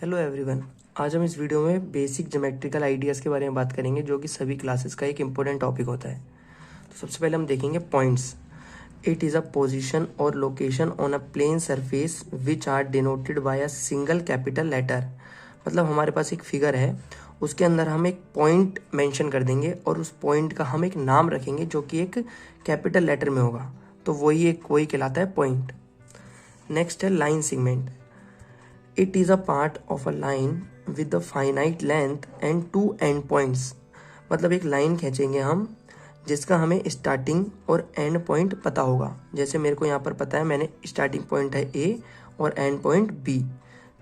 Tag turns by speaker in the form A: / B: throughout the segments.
A: Hello everyone. आज हम इस वीडियो में बेसिक ज्योमेट्रिकल आइडियाज़ के बारे में बात करेंगे जो कि सभी क्लासेस का एक इम्पोर्टेंट टॉपिक होता है। तो सबसे पहले हम देखेंगे points. It is a position और location on a plane surface which are denoted by a single capital letter. मतलब हमारे पास एक फिगर है, उसके अंदर हम एक पॉइंट मेंशन कर देंगे और उस पॉइंट का हम एक नाम रखेंगे जो कि एक कैपिटल लेटर में होगा, तो वही कहलाता है पॉइंट। नेक्स्ट है line segment. It is a part of a line with a finite length and two end points। मतलब एक लाइन खींचेंगे हम जिसका हमें स्टार्टिंग और एंड पॉइंट पता होगा। जैसे मेरे को यहाँ पर पता है, मैंने स्टार्टिंग पॉइंट है A और एंड पॉइंट B,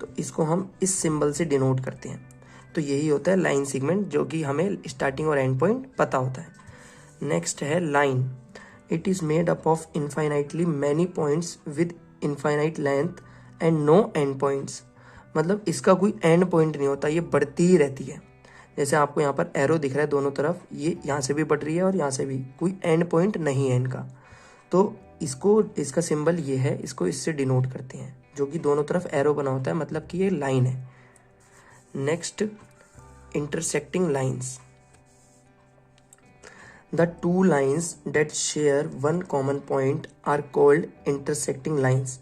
A: तो इसको हम इस सिंबल से डिनोट करते हैं। तो यही होता है लाइन सेगमेंट, जो कि हमें स्टार्टिंग और एंड पॉइंट पता होता है। नेक्स्ट है line. It is made up of infinitely many points with infinite length and no end points. मतलब इसका कोई एंड पॉइंट नहीं होता, ये बढ़ती ही रहती है। जैसे आपको यहाँ पर एरो दिख रहा है दोनों तरफ, ये यहाँ से भी बढ़ रही है और यहाँ से भी, कोई एंड पॉइंट नहीं है इनका। तो इसका सिंबल ये है, इसको इससे डिनोट करते हैं, जो कि दोनों तरफ एरो बना होता है, मतलब कि ये लाइन है। Next, intersecting lines. The two lines that share one common point are called intersecting lines.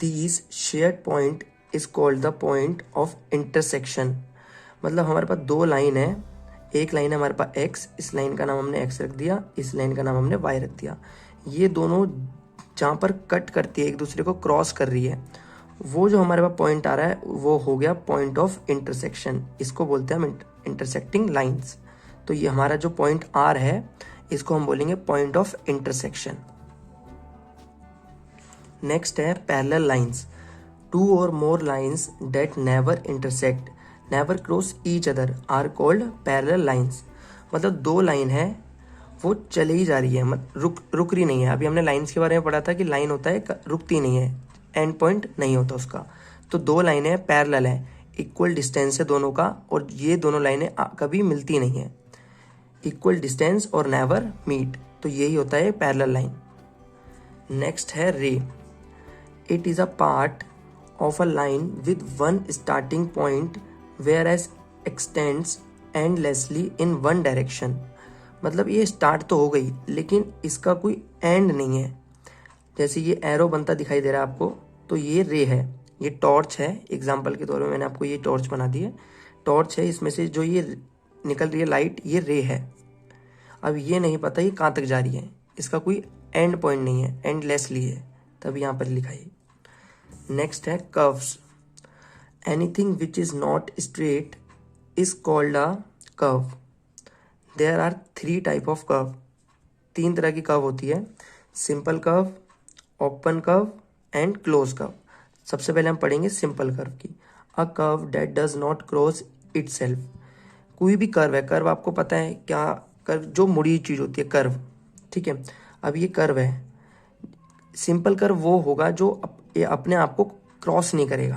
A: These shared point is called the point of intersection। मतलब हमारे पास दो लाइन है, एक लाइन है हमारे पास x, इस लाइन का नाम हमने x रख दिया, इस लाइन का नाम हमने y रख दिया। ये दोनों जहाँ पर कट करती है, एक दूसरे को क्रॉस कर रही है, वो जो हमारे पास पॉइंट आ रहा है वो हो गया पॉइंट ऑफ इंटरसेक्शन। इसको बोलते हैं हम इंटरसेक्टिंग लाइन्स। तो ये हमारा जो पॉइंट आर है, इसको हम बोलेंगे पॉइंट ऑफ इंटरसेक्शन। नेक्स्ट है पैरेलल लाइंस। टू और more lines that never intersect never cross each other are called parallel lines. मतलब दो लाइन है, वो चली ही जा रही है, रुक रही नहीं है। अभी हमने लाइंस के बारे में पढ़ा था कि लाइन होता है रुकती नहीं है, एंड पॉइंट नहीं होता उसका। तो दो लाइनें पैरेलल है, इक्वल डिस्टेंस है दोनों का, और ये दोनों लाइनें कभी मिलती नहीं है, इक्वल डिस्टेंस और नेवर मीट। तो यही होता है पैरेलल लाइन। नेक्स्ट है ray. It is a part of a line with one starting point where edge extends endlessly in one direction. मतलब ये स्टार्ट तो हो गई, लेकिन इसका कोई एंड नहीं है। जैसे ये एरो बनता दिखाई दे रहा है आपको, तो ये रे है, ये टॉर्च है। एग्जाम्पल के तौर पे मैंने आपको ये टॉर्च बना दी है, टॉर्च है, इसमें से जो ये निकल रही है लाइट, ये रे है। अब ये नहीं पता ये कहाँ तक जा रही है, इसका कोई एंड पॉइंट नहीं है, एंडलेसली है, तभी यहाँ पर लिखा है। नेक्स्ट है curves. Anything which is not straight is called a curve. There are three type of curve. तीन तरह की कर्व होती है, simple curve, open curve and close curve. सबसे पहले हम पढ़ेंगे सिंपल कर्व की। A curve that does not cross itself. कोई भी कर्व है, कर्व आपको पता है क्या, कर्व जो मुड़ी हुई चीज होती है, कर्व, ठीक है। अब ये कर्व है, सिंपल कर्व वो होगा जो ये अपने आप को क्रॉस नहीं करेगा,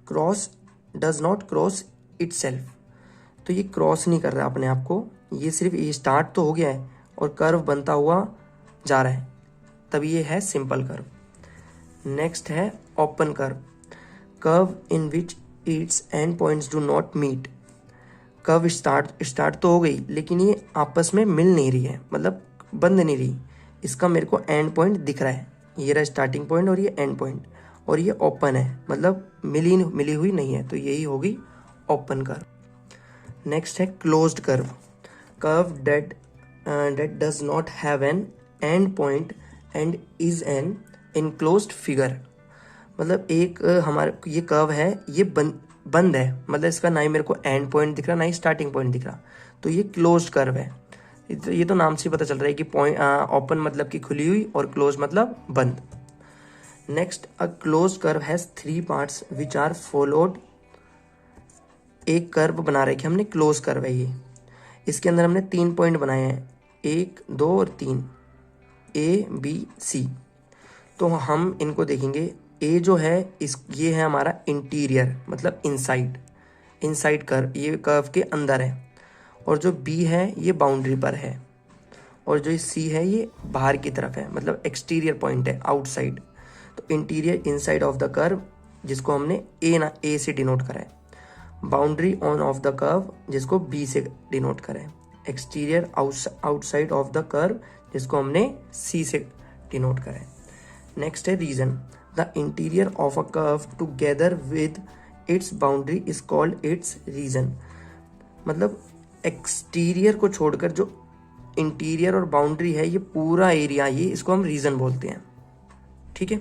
A: cross does not cross itself. तो ये क्रॉस नहीं कर रहा अपने आप को, ये सिर्फ ये स्टार्ट तो हो गया है और कर्व बनता हुआ जा रहा है, तभी ये है सिंपल कर्व। नेक्स्ट है open curve. Curve in which its end points do not meet. Curve start तो हो गई, लेकिन ये आपस में मिल नहीं रही है, मतलब बंद नहीं रही। इसका मेरे को एंड पॉइंट दिख रहा है, ये रहा स्टार्टिंग पॉइंट और ये एंड पॉइंट, और ये ओपन है, मतलब मिली हुई नहीं है, तो यही होगी ओपन कर्व। नेक्स्ट है closed curve. Curve that does not have an and point and is an enclosed figure. मतलब एक हमारे ये कर्व है, ये बंद है, मतलब इसका ना ही मेरे को एंड पॉइंट दिख रहा, ना ही स्टार्टिंग पॉइंट दिख रहा, तो ये क्लोज्ड कर्व है। ये तो नाम से पता चल रहा है कि पॉइंट ओपन मतलब कि खुली हुई और क्लोज मतलब बंद। Next, a close curve has three parts which are followed. एक कर्व बना रखे हमने, क्लोज कर्व है ये, इसके अंदर हमने 3 पॉइंट बनाए हैं, 1, 2 और 3, A, B, C। तो हम इनको देखेंगे। ए जो है ये है हमारा इंटीरियर, मतलब इनसाइड कर्व, ये कर्व के अंदर है। और जो बी है ये बाउंड्री पर है, और जो सी है ये बाहर की तरफ है, मतलब एक्सटीरियर पॉइंट है, आउटसाइड। तो interior inside of the curve, जिसको हमने ए से डिनोट करा है। Boundary on of the curve जिसको बी से डिनोट करें, exterior outside of the curve जिसको हमने सी से डिनोट करें। नेक्स्ट है region, the interior of a curve together with its boundary is called its region. मतलब एक्सटीरियर को छोड़कर जो इंटीरियर और बाउंड्री है ये पूरा एरिया, ये इसको हम रीजन बोलते हैं। ठीक है,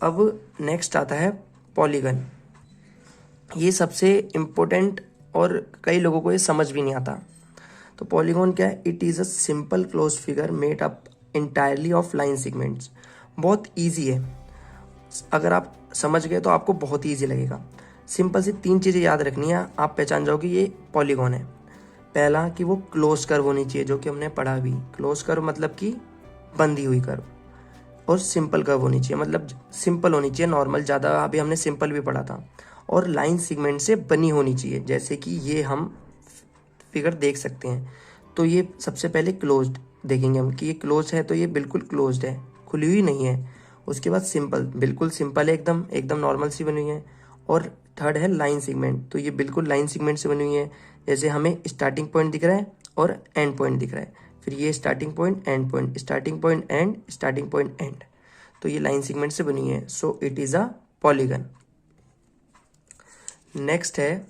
A: अब नेक्स्ट आता है पॉलीगन। ये सबसे इम्पोर्टेंट और कई लोगों को ये समझ भी नहीं आता। तो पॉलीगॉन क्या है? It is a simple close figure made up entirely of line segments. बहुत ईजी है, अगर आप समझ गए तो आपको बहुत ईजी लगेगा। सिंपल सी 3 चीज़ें याद रखनी है, आप पहचान जाओगे ये पॉलीगॉन है। पहला कि वो क्लोज कर्व होनी चाहिए, जो कि हमने पढ़ा भी। क्लोज कर्व मतलब कि बंधी हुई कर्व, और सिंपल कर्व होनी चाहिए, मतलब सिंपल होनी चाहिए, नॉर्मल। ज़्यादा अभी हमने सिंपल भी पढ़ा था। और लाइन सेगमेंट से बनी होनी चाहिए, जैसे कि ये हम फिगर देख सकते हैं। तो ये सबसे पहले क्लोज्ड देखेंगे हम कि ये क्लोज है, तो ये बिल्कुल क्लोज्ड है, खुली हुई नहीं है। उसके बाद सिंपल, बिल्कुल सिंपल है, एकदम एकदम नॉर्मल सी बनी हुई है। और थर्ड है लाइन सेगमेंट, तो ये बिल्कुल लाइन सेगमेंट से बनी हुई है, जैसे हमें स्टार्टिंग पॉइंट दिख रहा है और एंड पॉइंट दिख रहा है। फिर ये starting point, end point, starting point, end, starting point, end. तो ये लाइन सेगमेंट से बनी है, so it is a polygon. Next है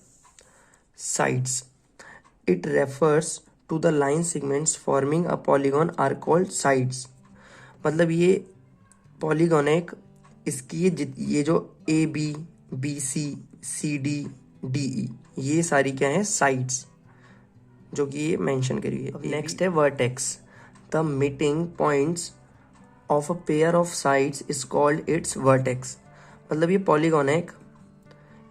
A: sides. It refers to the line segments forming a polygon are called sides. मतलब ये polygon है एक, इसकी ये जो A B, B C, C D, D E, ये सारी क्या है? साइड्स, जो कि ये मेंशन करी है। नेक्स्ट है vertex. The meeting points of a pair of sides is called it's vertex. मतलब ये पॉलीगॉन है एक,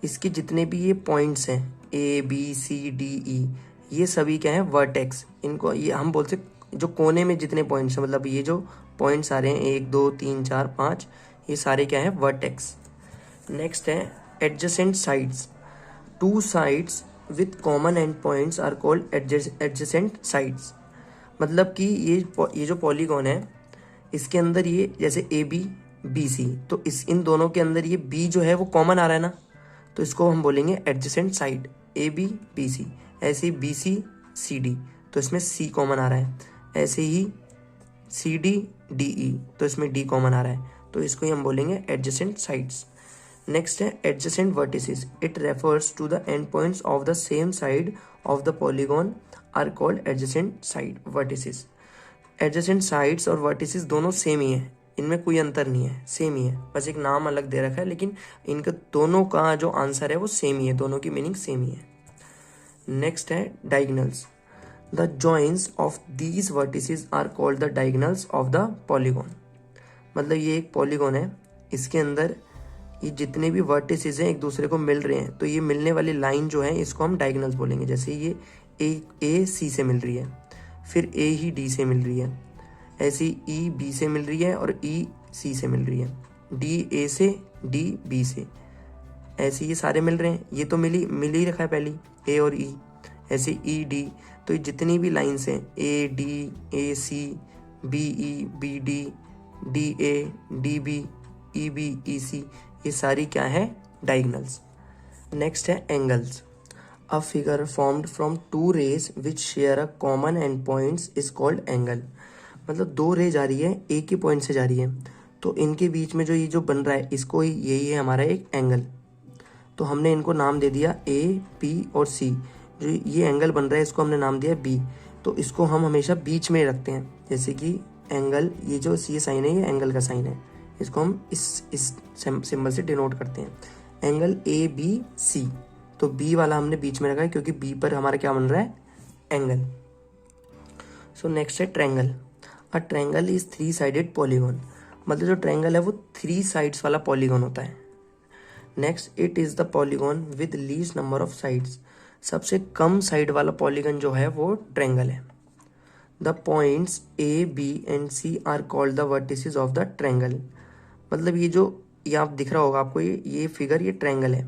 A: इसके जितने भी ये पॉइंट्स हैं A B C D E, ये सभी क्या है? वर्टेक्स। इनको ये हम बोलते जो कोने में जितने पॉइंट्स हैं, मतलब ये जो पॉइंट्स आ रहे हैं 1 2 3 4 5, ये सारे क्या है? वर्टेक्स। नेक्स्ट है adjacent sides. 2 sides with common end points are called adjacent sides. मतलब कि ये जो पॉलीगॉन है, इसके अंदर ये जैसे ए बी, बी सी, तो इन दोनों के अंदर ये बी जो है वो कॉमन आ रहा है ना, तो इसको हम बोलेंगे adjacent side. A B, B C, ऐसे ही बी सी, सी डी, तो इसमें सी कॉमन आ रहा है। ऐसे ही सी डी, डी ई, तो इसमें डी कॉमन आ रहा है, तो इसको ही हम बोलेंगे एडजेसेंट साइड्स। नेक्स्ट है adjacent vertices. It refers to the end points of the same side of the polygon are called adjacent side vertices. Adjacent sides और वर्टिसेस दोनों सेम ही है, इनमें कोई अंतर नहीं है, सेम ही है, बस एक नाम अलग दे रखा है, लेकिन इनका दोनों का जो आंसर है वो सेम ही है, दोनों की मीनिंग सेम ही है। नेक्स्ट है diagonals. The joints of these vertices are called the diagonals of the polygon. मतलब ये एक पॉलीगॉन है, इसके अंदर ये जितने भी वर्टिसेस हैं एक दूसरे को मिल रहे हैं, तो ये मिलने वाली लाइन जो है इसको हम डायगोनल्स बोलेंगे। जैसे ये ए सी से मिल रही है, फिर ए ही डी से मिल रही है, ऐसी ई बी से मिल रही है, और ई सी से मिल रही है, डी ए से, डी बी से, ऐसे ये सारे मिल रहे हैं। ये तो मिल ही रखा है पहले, ए और ई, ऐसे ई डी। तो ये जितनी भी लाइन्स हैं A D, A C, B E, B D, D A, D B, E B, E C, ये सारी क्या है? डायगोनल्स। नेक्स्ट है angles. A figure formed from 2 rays which share a common end points is called angle. मतलब 2 रे जा रही है, एक ही पॉइंट से जा रही है, तो इनके बीच में जो ये जो बन रहा है, इसको ही यही है हमारा एक एंगल। तो हमने इनको नाम दे दिया ए, पी और सी। जो ये एंगल बन रहा है इसको हमने नाम दिया बी, तो इसको हम हमेशा बीच में रखते हैं। जैसे कि एंगल, ये जो सी साइन है ये एंगल का साइन है, इसको हम इस सिंबल से डिनोट करते हैं। एंगल ए बी सी, तो बी वाला हमने बीच में रखा है क्योंकि बी पर हमारा क्या बन रहा है? एंगल। सो नेक्स्ट है triangle. A triangle is 3 sided polygon. मतलब जो ट्रायंगल है वो 3 साइड्स वाला पॉलीगॉन होता है। Next, it is the polygon with least number of sides. सबसे कम साइड वाला पॉलीगॉन जो है वो ट्रायंगल है। The points A B and C are called the vertices of the triangle. मतलब ये आप दिख रहा होगा आपको, ये फिगर, ये ट्रायंगल है,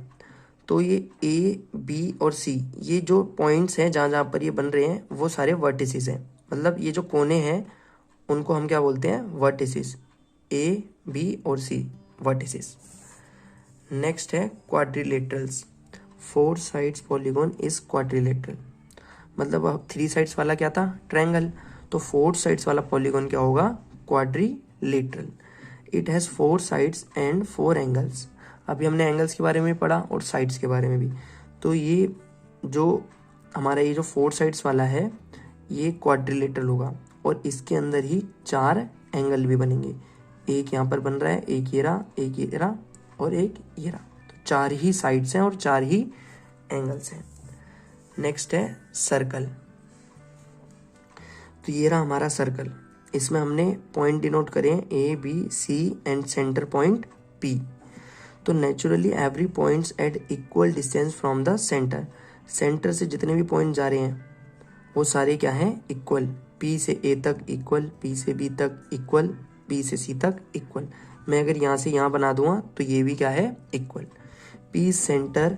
A: तो ये ए बी और सी, ये जो पॉइंट्स हैं जहाँ जहाँ पर ये बन रहे हैं वो सारे वर्टिसेस हैं। मतलब ये जो कोने हैं उनको हम क्या बोलते हैं? वर्टिसेस। ए बी और सी वर्टिसेस। नेक्स्ट है quadrilaterals. 4 sides polygon is quadrilateral. मतलब अब 3 साइड्स वाला क्या था, ट्रायंगल, तो 4 साइड्स वाला पॉलीगॉन क्या होगा, quadrilateral. It has 4 sides and 4 angles. अभी हमने एंगल्स के बारे में पढ़ा और साइड्स के बारे में भी। तो ये जो हमारा ये जो 4 साइड्स वाला है ये क्वाड्रिलेटरल होगा और इसके अंदर ही 4 एंगल भी बनेंगे। एक यहाँ पर बन रहा है, एक ये रहा, एक ये रहा और एक ये रहा। तो 4 ही साइड्स हैं और 4 ही एंगल्स हैं। नेक्स्ट है सर्कल। तो ये रहा हमारा सर्कल। इसमें हमने पॉइंट डिनोट करे हैं A B C and centre point P. तो naturally every points at equal distance from the centre. Centre से जितने भी पॉइंट जा रहे हैं वो सारे क्या हैं, इक्वल। पी से ए तक इक्वल, पी से बी तक इक्वल, पी से सी तक इक्वल। मैं अगर यहाँ से यहाँ बना दूंगा तो ये भी क्या है, equal. P centre,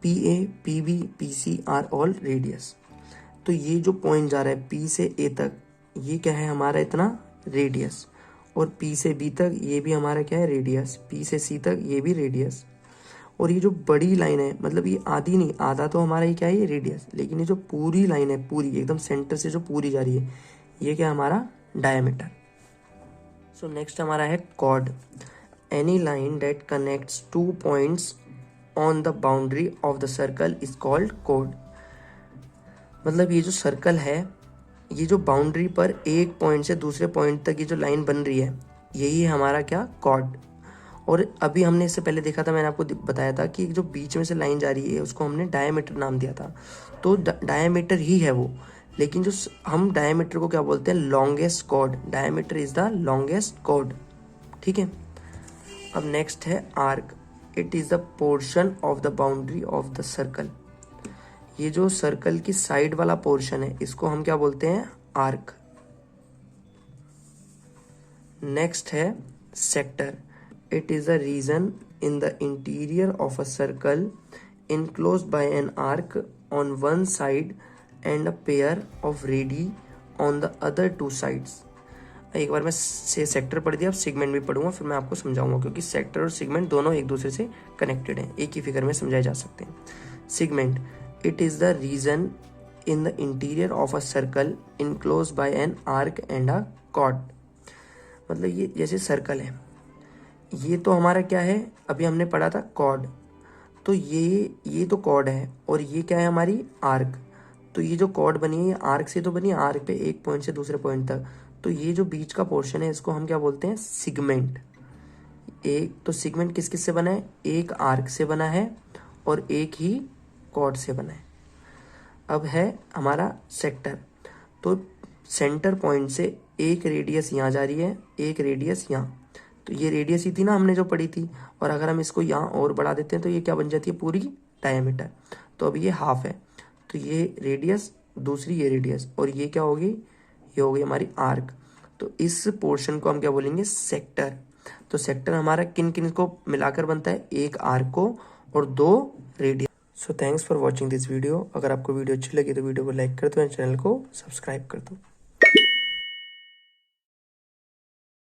A: P A, P B, P C are all radius. तो ये जो पॉइंट जा रहा है पी से ए तक ये क्या है हमारा इतना रेडियस, और पी से बी तक ये भी हमारा क्या है, रेडियस। पी से सी तक ये भी रेडियस। और ये जो बड़ी लाइन है, मतलब ये आधी नहीं, आधा तो हमारा ये क्या है, ये रेडियस। लेकिन ये जो पूरी लाइन है, पूरी एकदम सेंटर से जो पूरी जा रही है, ये क्या हमारा डायमीटर। सो नेक्स्ट हमारा है chord. Any line that connects 2 points on the boundary of the circle is called chord. मतलब ये जो सर्कल है, ये जो बाउंड्री पर एक पॉइंट से दूसरे पॉइंट तक ये जो लाइन बन रही है, यही है हमारा क्या, कॉर्ड। और अभी हमने इससे पहले देखा था, मैंने आपको बताया था कि जो बीच में से लाइन जा रही है उसको हमने डायमीटर नाम दिया था। तो डायमीटर ही है वो, लेकिन जो हम डायमीटर को क्या बोलते हैं, longest chord. Diameter is the longest chord, ठीक है। अब नेक्स्ट है arc. It is the portion of the boundary of the circle. ये जो सर्कल की साइड वाला पोर्शन है इसको हम क्या बोलते हैं, आर्क। नेक्स्ट है sector. It is a region in the interior of a circle enclosed by an arc on one side and a pair of radii on the other 2 sides. एक बार मैं से सेक्टर पढ़ दिया, अब सेगमेंट भी पढ़ूंगा, फिर मैं आपको समझाऊंगा, क्योंकि सेक्टर और सेगमेंट दोनों एक दूसरे से कनेक्टेड हैं, एक ही फिगर में समझाए जा सकते हैं। Segment, it is the region in the interior of a circle enclosed by an arc and a chord. मतलब ये जैसे सर्कल है, ये तो हमारा क्या है, अभी हमने पढ़ा था कॉर्ड। तो ये तो कॉर्ड है और ये क्या है, हमारी आर्क। तो ये जो कॉर्ड बनी है ये आर्क से तो बनी है, आर्क पे एक पॉइंट से दूसरे पॉइंट तक। तो ये जो बीच का पोर्शन है इसको हम क्या बोलते हैं, सिगमेंट। एक तो सिगमेंट किस किस से बना है, एक आर्क से बना है और एक ही कॉर्ड से बना है। अब है हमारा सेक्टर। तो सेंटर पॉइंट से एक रेडियस यहाँ जा रही है, एक रेडियस यहाँ। तो ये रेडियस ही थी ना हमने जो पढ़ी थी, और अगर हम इसको यहाँ और बढ़ा देते हैं तो ये क्या बन जाती है, पूरी डायमीटर। तो अब ये हाफ है, तो ये रेडियस, दूसरी ये रेडियस, और ये क्या होगी, ये होगी हमारी आर्क। तो इस पोर्शन को हम क्या बोलेंगे, सेक्टर। तो सेक्टर हमारा किन किन को मिलाकर बनता है, एक आर्क को और 2 radius. So thanks for watching this video. अगर आपको वीडियो अच्छी लगी तो वीडियो को लाइक कर दो एंड चैनल को सब्सक्राइब कर दो।